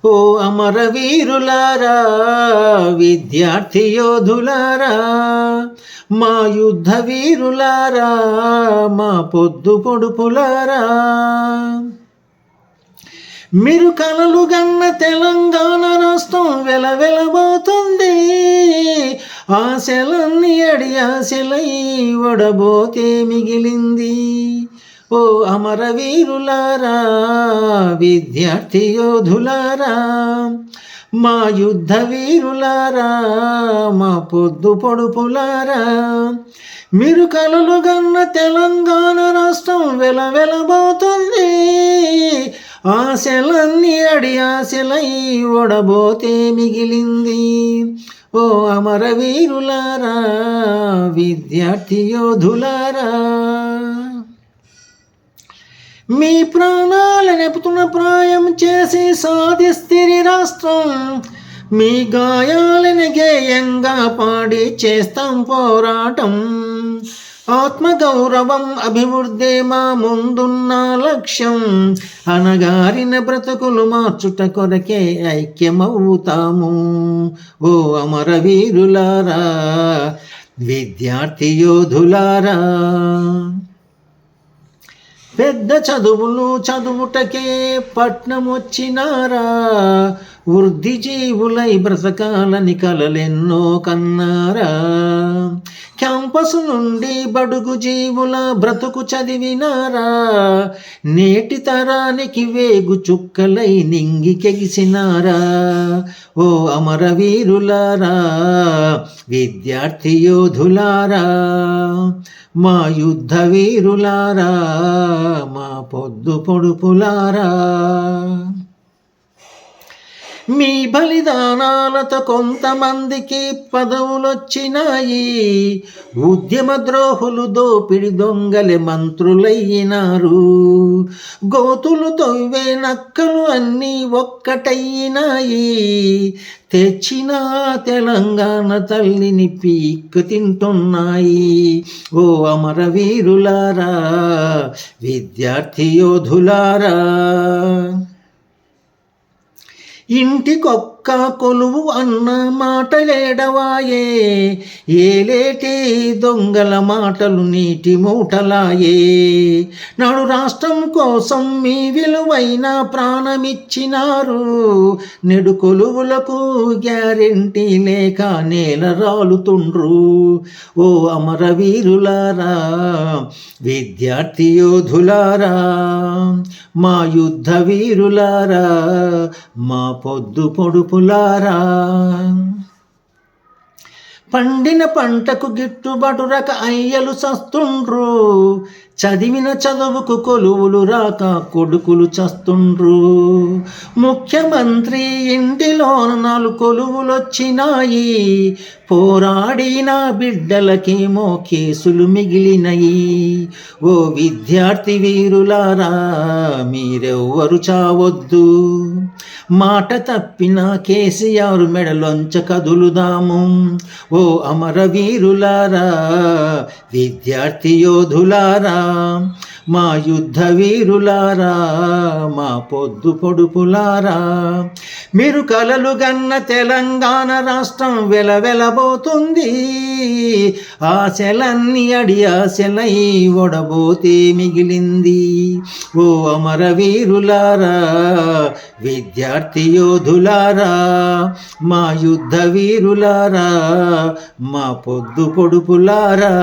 ఓ అమరవీరులారా, విద్యార్థి యోధులారా, మా యుద్ధ వీరులారా, మా పొద్దు పొడుపులారా, మీరు కలలు గన్న తెలంగాణ రాష్ట్రం వెలవెలబోతుంది. ఆశలన్నీ అడి ఆశలై వడబోతే మిగిలింది. ఓ అమరవీరులారా, విద్యార్థి యోధులారా, మా యుద్ధ వీరులారా, మా పొద్దు పొడుపులారా, మీరు కలలు గన్న తెలంగాణ రాష్ట్రం వెలవెలబోతుంది. ఆశలన్నీ అడి ఆశలై వడబోతే మిగిలింది. ఓ అమరవీరులారా, విద్యార్థి యోధులారా, మీ ప్రాణాలనెపుతున్న ప్రాయం చేసి సాధిస్తిరి రాష్ట్రం. మీ గాయాలను గేయంగా పాడి చేస్తాం పోరాటం. ఆత్మగౌరవం అభివృద్ధి మా ముందున్న లక్ష్యం. అనగారిన బ్రతుకులు మార్చుట కొరకే ఐక్యమవుతాము. ఓ అమరవీరులారా, విద్యార్థి యోధులారా, పెద్ద చదువులు చదువుటకే పట్నం వచ్చినారా. వృద్ధి జీవులై బ్రతకాలని కలలెన్నో కన్నారా. క్యాంపస్ నుండి బడుగు జీవుల బ్రతుకు చదివినారా. నేటి తరానికి వేగు చుక్కలై నింగికెగిసినారా. ఓ అమరవీరులారా, విద్యార్థి యోధులారా, మా యుద్ధ వీరులారా, మా పొద్దు పొడుపులారా, మీ బలిదానాలతో కొంతమందికి పదవులొచ్చినాయి. ఉద్యమ ద్రోహులు దోపిడి దొంగలే మంత్రులయ్యినారు. గోతులు తవ్వే నక్కలు అన్నీ ఒక్కటయ్యినాయి. తెచ్చిన తెలంగాణ తల్లిని పీక్కు తింటున్నాయి. ఓ అమరవీరులారా, విద్యార్థి యోధులారా, ఇంటికొక్క కొలువు అన్న మాటలేడవాయే. ఏలేటి దొంగల మాటలు నీటి మూటలాయే. నాడు రాష్ట్రం కోసం మీ విలువైన ప్రాణమిచ్చినారు. నెడు కొలువులకు గ్యారెంటీ లేక నేల రాలుతుండ్రు. ఓ అమరవీరులారా, విద్యార్థి యోధులారా, మా యుద్ధ వీరులారా, మా పొద్దు పొడుపులారా, పండిన పంటకు గిట్టుబాటు రక అయ్యలు చస్తుండ్రు. చదివిన చదువుకు కొలువులు రాక కొడుకులు చస్తుండ్రు. ముఖ్యమంత్రి ఇంటిలోన 4 కొలువులొచ్చినాయి. పోరాడిన బిడ్డలకేమో కేసులు మిగిలినయి. ఓ విద్యార్థి వీరులారా, మీరెవ్వరు చావొద్దు. మాట తప్పిన కేసీఆర్ మెడలొంచ కదులుదాము. ఓ అమరవీరులారా, విద్యార్థి యోధులారా, మా యుద్ధ వీరులారా, మా పొద్దు పొడుపులారా, మీరు కలలు గన్న తెలంగాణ రాష్ట్రం వెలవెలబోతుంది. ఆశలన్నీ అడి ఆశలై ఒడబోతే మిగిలింది. ఓ అమరవీరులారా, విద్యార్థి యోధులారా, మా యుద్ధ వీరులారా, మా పొద్దు పొడుపులారా.